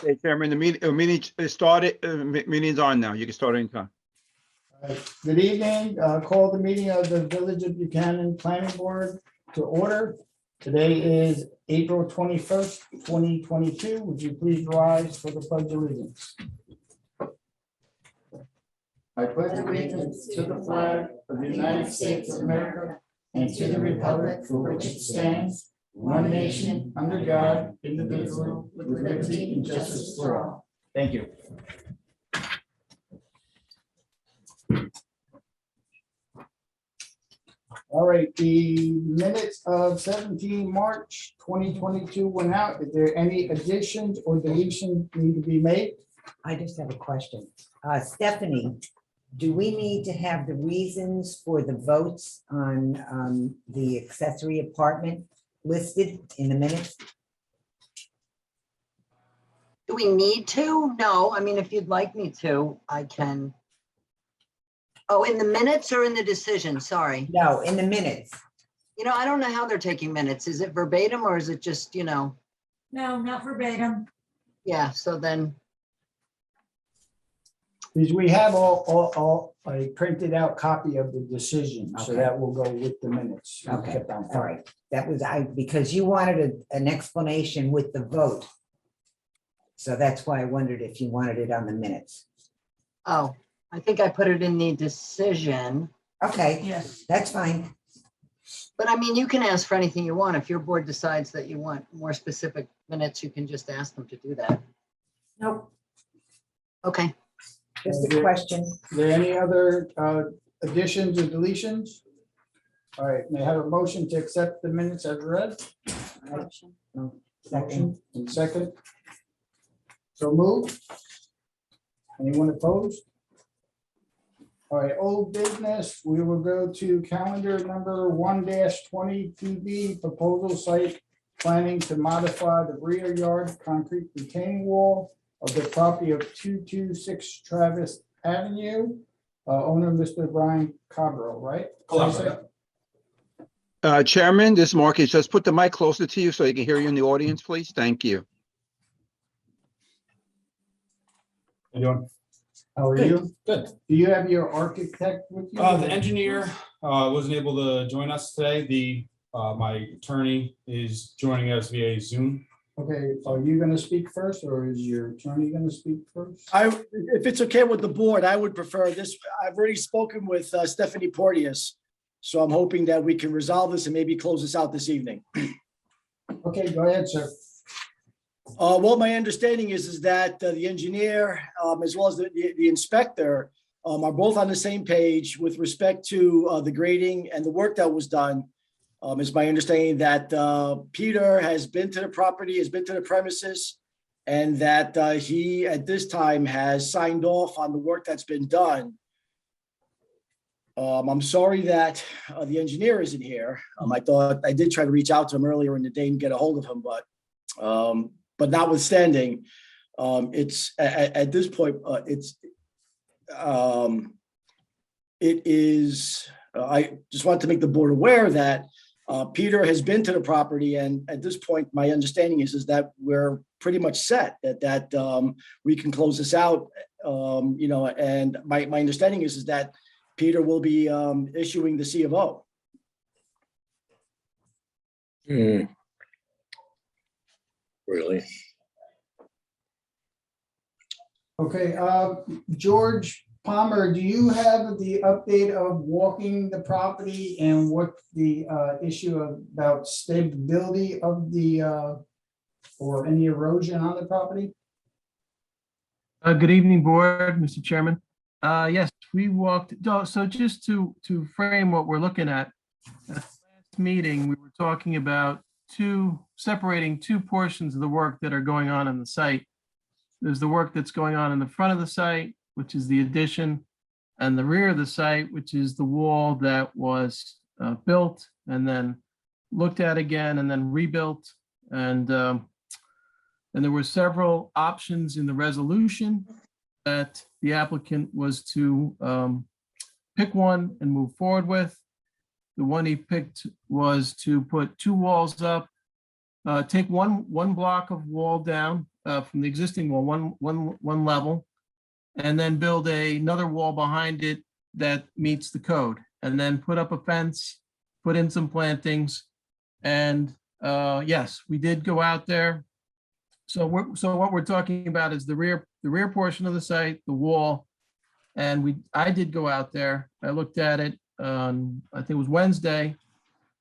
Okay, Chairman, the meeting is started, meeting's on now. You can start anytime. Good evening. Call the meeting of the Village of Buchanan Planning Board to order. Today is April 21st, 2022. Would you please rise for the pledge of allegiance? I pledge allegiance to the flag of the United States of America and to the republic for which it stands, one nation, under God, indivisible, with liberty and justice for all. Thank you. All right, the minutes of 17 March 2022 went out. Is there any additions or deletions need to be made? I just have a question. Stephanie, do we need to have the reasons for the votes on the accessory apartment listed in the minutes? Do we need to? No, I mean, if you'd like me to, I can. Oh, in the minutes or in the decision? Sorry. No, in the minutes. I don't know how they're taking minutes. Is it verbatim or is it just, No, not verbatim. yeah, so then, Because we have all a printed out copy of the decision, so Okay. that will go with the minutes. Okay, Kept on all file. right. That was because you wanted an explanation with the vote. So that's why I wondered if you wanted it on the minutes. oh, I think I put it in the decision. Okay, Yes. that's fine. But I mean, you can ask for anything you want. If your board decides that you want more specific minutes, you can just ask them to do that. Nope, Okay. just a question. Is there any other additions or deletions? All right, may I have a motion to accept the minutes as read? Motion and second. So moved. Anyone opposed? All right, old business, we will go to calendar number 1-22B, proposal site planning to modify the rear yard concrete retaining wall of the property of 226 Travis Avenue. Owner, Mr. Brian Cabral, right? Chairman, this is Marcus. Just put the mic closer to you so you can hear you in the audience, please. Thank you. How you doing? How are you? Good. Do you have your architect with you? The engineer wasn't able to join us today. My attorney is joining us via Zoom. Okay, are you gonna speak first, or is your attorney gonna speak first? If it's okay with the board, I would prefer this. I've already spoken with Stephanie Porteous. So I'm hoping that we can resolve this and maybe close this out this evening. Okay, go ahead, sir. Well, my understanding is that the engineer, as well as the inspector, are both on the same page with respect to the grading and the work that was done. It's my understanding that Peter has been to the property, has been to the premises, and that he, at this time, has signed off on the work that's been done. I'm sorry that the engineer isn't here. I thought I did try to reach out to him earlier in the day and get a hold of him, but notwithstanding, it's at this point, it is. I just want to make the board aware that Peter has been to the property, and at this point, my understanding is that we're pretty much set that we can close this out. And my understanding is that Peter will be issuing the C of O. Really? Okay, George Palmer, do you have the update of walking the property and what the issue about stability of the or any erosion on the property? Good evening, board, Mr. Chairman. Yes, we walked, so just to frame what we're looking at the last meeting, we were talking about separating two portions of the work that are going on the site. There's the work that's going on in the front of the site, which is the addition, and the rear of the site, which is the wall that was built and then looked at again and then rebuilt. And there were several options in the resolution that the applicant was to pick one and move forward with. The one he picked was to put two walls up, take one block of wall down, from the existing wall, one level, and then build another wall behind it that meets the code, and then put up a fence, put in some plantings. And yes, we did go out there. So what we're talking about is the rear portion of the site, the wall. And I did go out there. I looked at it on, I think it was Wednesday.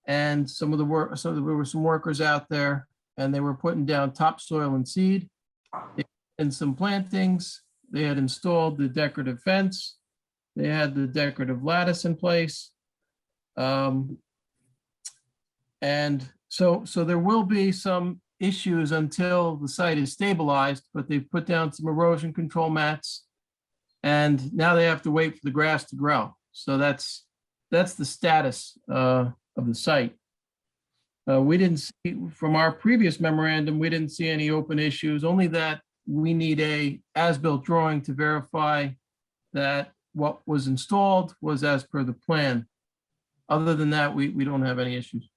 And some of the work, so there were some workers out there and they were putting down topsoil and seed and some plantings. They had installed the decorative fence. They had the decorative lattice in place. And so there will be some issues until the site is stabilized, but they've put down some erosion control mats. And now they have to wait for the grass to grow. So that's the status of the site. We didn't see, from our previous memorandum, we didn't see any open issues, only that we need a as-built drawing to verify that what was installed was as per the plan. Other than that, we don't have any issues.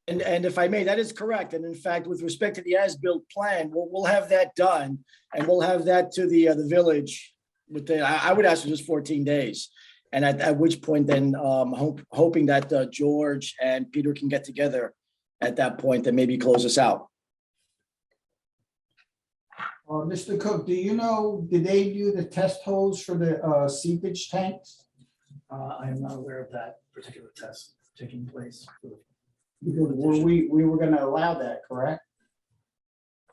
And if I may, that is correct. And in fact, with respect to the as-built plan, we'll have that done and we'll have that to the village within, I would ask for just 14 days. And at which point then hoping that George and Peter can get together at that point and maybe close us out. Mr. Cook, do you know, did they do the test holes for the seepage tanks? I am not aware of that particular test taking place. Because we were gonna allow that, correct?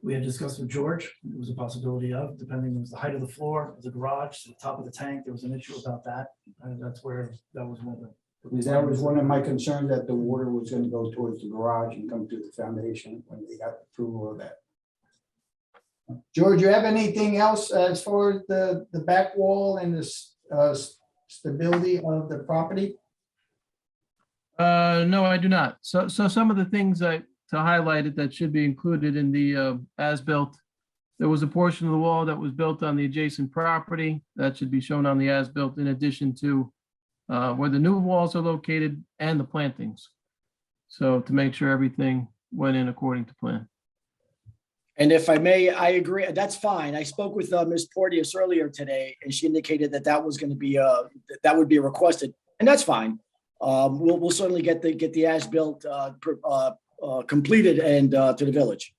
We had discussed with George, it was a possibility of, depending on the height of the floor, the garage, the top of the tank, there was an issue about that. And that's where that was one of the. Because that was one of my concerns, that the water was gonna go towards the garage and come to the foundation when they got approval of that. George, you have anything else as far as the back wall and the stability of the property? No, I do not. So some of the things to highlight it that should be included in the as-built. There was a portion of the wall that was built on the adjacent property that should be shown on the as-built, in addition to where the new walls are located and the plantings. So to make sure everything went in according to plan. And if I may, I agree, that's fine. I spoke with Ms. Porteous earlier today and she indicated that that was going to be, that would be requested, and that's fine. We'll certainly get the as-built completed and to the village.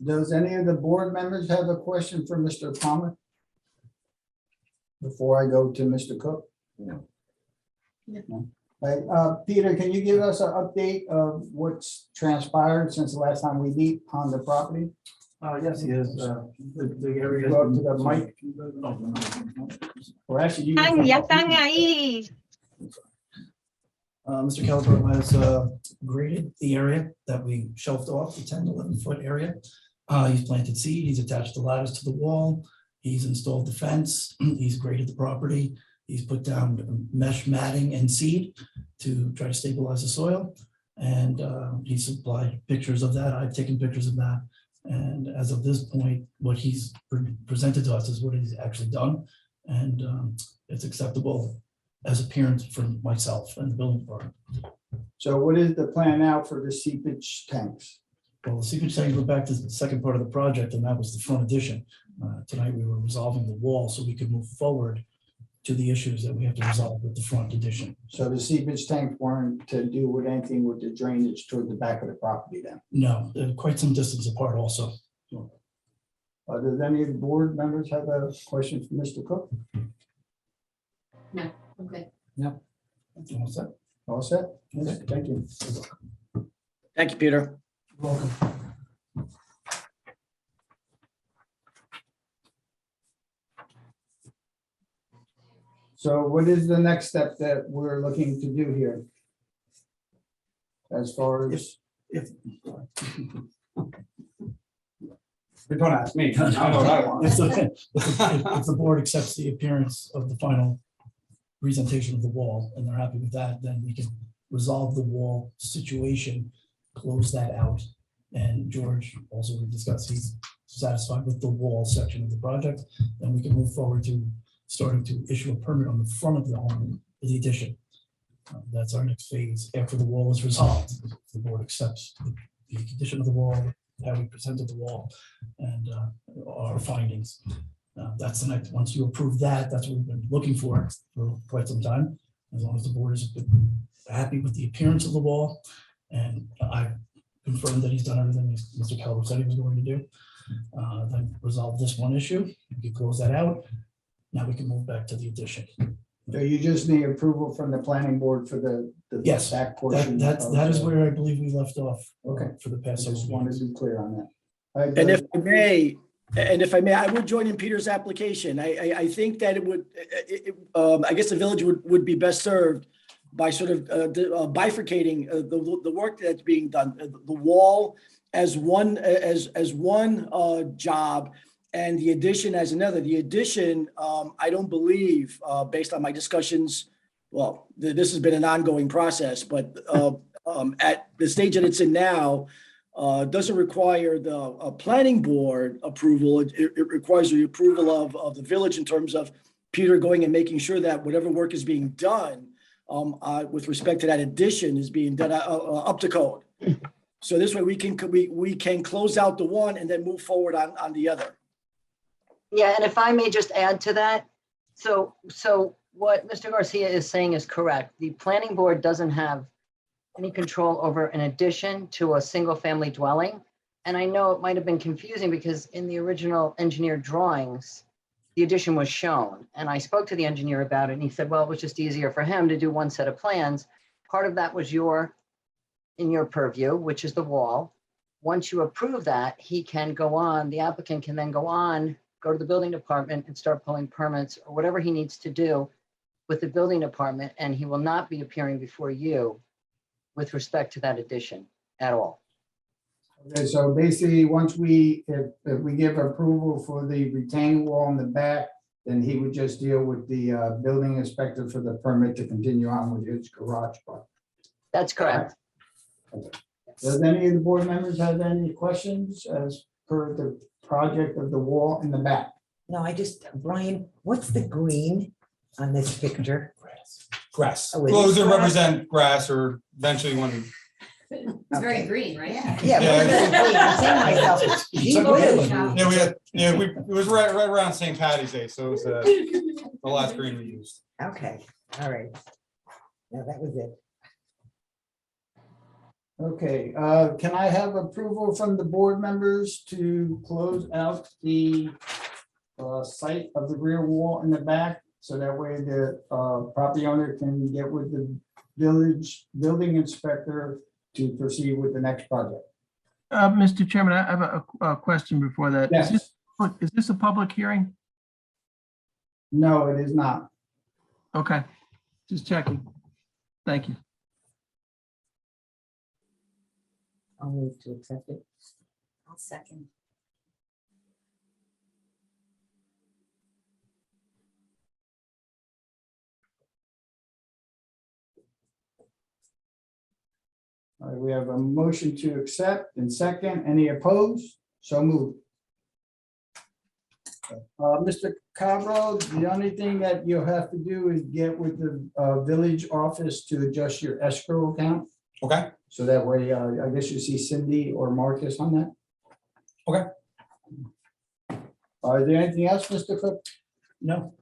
Does any of the board members have a question for Mr. Palmer? Before I go to Mr. Cook? No. Peter, can you give us an update of what's transpired since the last time we meet on the property? Yes, he is. The area. Go up to the mic. Or actually, you. Mr. Calabrone has graded the area that we shelved off, the 10, 11-foot area. He's planted seed, he's attached the ladders to the wall, he's installed the fence, he's graded the property, he's put down mesh matting and seed to try to stabilize the soil. And he supplied pictures of that. I've taken pictures of that. And as of this point, what he's presented to us is what he's actually done. And it's acceptable as appearance for myself and the building department. So what is the plan now for the seepage tanks? Well, the seepage tanks go back to the second part of the project, and that was the front addition. Tonight, we were resolving the wall so we could move forward to the issues that we have to resolve with the front addition. So the seepage tanks weren't to do with anything with the drainage toward the back of the property then? No, they're quite some distance apart also. Does any of the board members have a question for Mr. Cook? No, okay. All set? All set? Yes, thank you. Thank you, Peter. Welcome. So what is the next step that we're looking to do here? As far as. If Don't ask me. I know what I want. If the board accepts the appearance of the final presentation of the wall and they're happy with that, then we can resolve the wall situation, close that out. And George also we discussed, he's satisfied with the wall section of the project. Then we can move forward to starting to issue a permit on the front of the home for the addition. That's our next phase after the wall is resolved. If the board accepts the condition of the wall, how we presented the wall and our findings. That's the next, once you approve that, that's what we've been looking for quite some time. As long as the board is happy with the appearance of the wall. And I confirmed that he's done everything Mr. Calvo said he was going to do. Then resolve this one issue. We can close that out. Now we can move back to the addition. So you just need approval from the planning board for the Yes, back portion. That is where I believe we left off. Okay. For the I past just several wanted meetings. to be clear on that. All right, And Doug? if I may, I would join in Peter's application. I think that it would, I guess the village would be best served by sort of bifurcating the work that's being done, the wall as one job and the addition as another. The addition, I don't believe, based on my discussions, well, this has been an ongoing process, but at the stage that it's in now, doesn't require the planning board approval. It requires the approval of the village in terms of Peter going and making sure that whatever work is being done with respect to that addition is being done up to code. So this way we can close out the one and then move forward on the other. Yeah, and if I may just add to that, so what Mr. Garcia is saying is correct. The planning board doesn't have any control over an addition to a single family dwelling. And I know it might have been confusing because in the original engineered drawings, the addition was shown. And I spoke to the engineer about it and he said, well, it was just easier for him to do one set of plans. Part of that was in your purview, which is the wall. Once you approve that, he can go on, the applicant can then go to the building department and start pulling permits or whatever he needs to do with the building department. And he will not be appearing before you with respect to that addition at all. Okay, so basically, once if we give approval for the retaining wall in the back, then he would just deal with the building inspector for the permit to continue on with his garage part. That's correct. Does any of the board members have any questions as per the project of the wall in the back? No, Brian, what's the green on this picture? Grass. Oh, it Well, is to grass? represent grass or eventually when, It's very green, right? Yeah. Yeah. Very green. I'm saying to myself, gee whiz. it was right around St. Patty's Day. So it was the last green we used. Okay, all right. No, that was it. Okay, can I have approval from the board members to close out the site of the rear wall in the back? So that way the property owner can get with the village building inspector to proceed with the next project. Mr. Chairman, I have a question before that. Yes. Is this a public hearing? No, it is not. Okay, just checking. Thank you. I'll move to accept it. I'll second. All right, we have a motion to accept and second. Any opposed? So moved. Mr. Cabro, the only thing that you'll have to do is get with the village office to adjust your escrow account. Okay. So that way, I guess you see Cindy or Marcus on that. Okay. Is there anything else, Mr. Cook? No.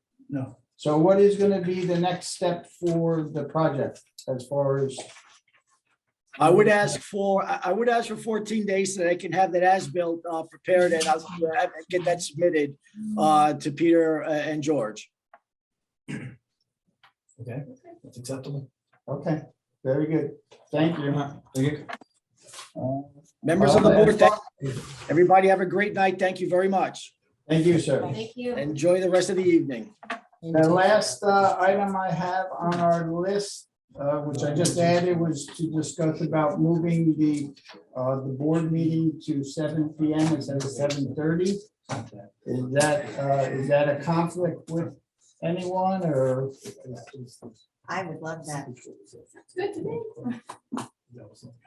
So what is going to be the next step for the project as far as? I would ask for 14 days so that I can have that as-built prepared and I'll get that submitted to Peter and George. Okay, that's acceptable. Okay, very good. Thank you. Thank you. Members of the board, everybody have a great night. Thank you very much. Thank you, sir. Thank you. Enjoy the rest of the evening. The last item I have on our list, which I just added, was to discuss about moving the board meeting to 7 p.m. instead of 7:30. Is that a conflict with anyone or? I would love that. Good to me.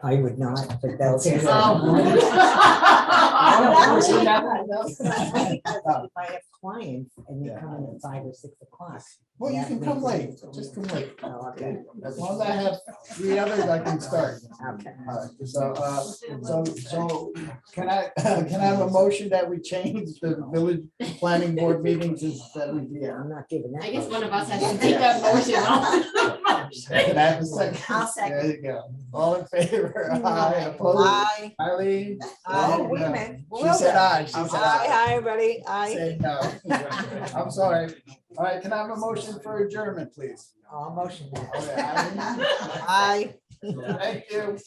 I would not, but that's. Okay. Oh. I don't foresee that. If I have clients and they Yeah. come in at 5 or 6 o'clock. Well, you that can come makes it late, easier. just come late. Oh, okay, As long as I have 3 others, I can start. okay. All right, so can I, can I have a motion that we change the village planning board meeting to 7 Yeah, PM? I'm not giving that. I guess vote. one of us has to take that motion on. Can I have a second? I'll second. There you go. All in favor? Aye, opposed? Aye. Eileen? Oh, wait a No. minute. She said aye, she Aye, said aye. hi, everybody. Aye. Say no. I'm sorry. All right, can I have a motion for adjournment, please? Oh, motion. Okay, Eileen? Aye. Thank you.